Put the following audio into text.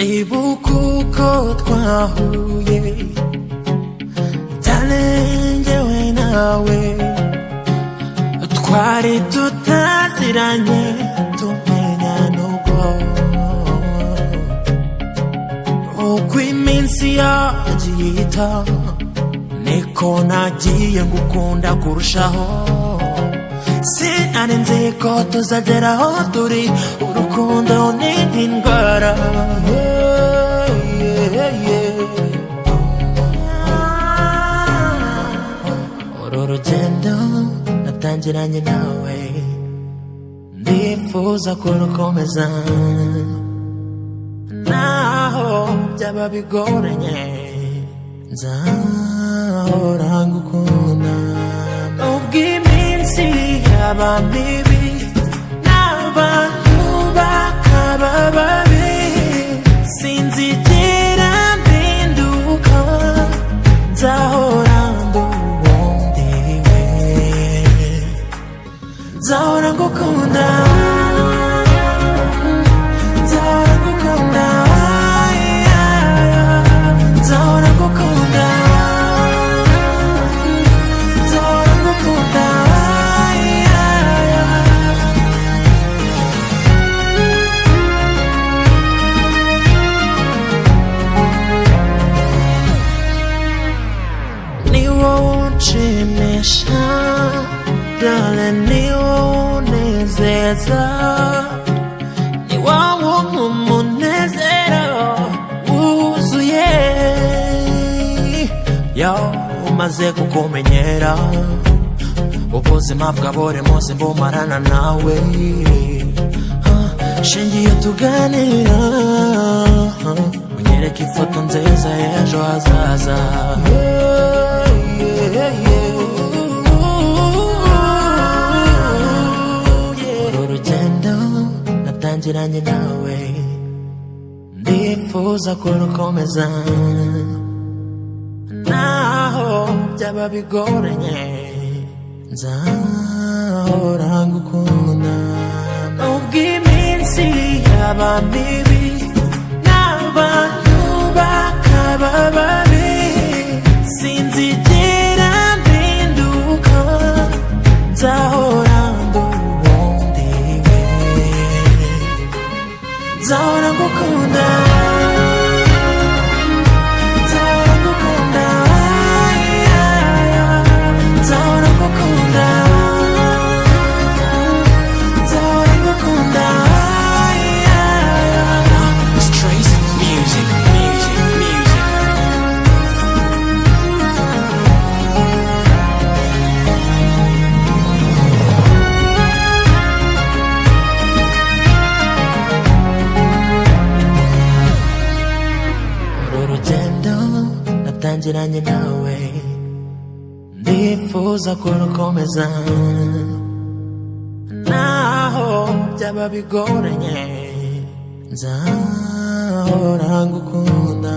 ibuka uko twahuye talengewe nawe twari tutaziranye tumenya nubwo uko iminsi yagiye ihita niko nagiye ngukunda kurushaho sinari nzi ko tuzageraho turi urukundo ni indwara uru rugendo natangiranye nawe ndifuza kurukomeza naho byaba bigoranye nzahora ngukunda nubwo iminsi yaba mibi n'abantu bakaba babi sinzigera mpinduka nzahora nduwundiwe nzahora ngukunda nzahora ngukunda nzahora ngukunda nzahora ngukunda ni wowe unshimisha darling ni wowe unezeza ni wowe umunezero wuzuye yo umaze kukumenyera ubuzima bwa buri munsi mbumarana nawe shingiye tuganira unyereka ifoto nziza y'ejo hazaza uru rugendo natangiranye nawe ndifuza kurukomeza naho byaba bigoranye nzahora ngukunda nubwo iminsi yaba mibi n'abantu bakaba babi sinzigera mpinduka nzahora nduwundiwe nzahora ngukunda nzahora ngukunda nzahora ngukunda nzahora ngukunda Trace music uru rugendo natangiranye nawe ndifuza kurukomeza naho byaba bigoranye nzahora ngukunda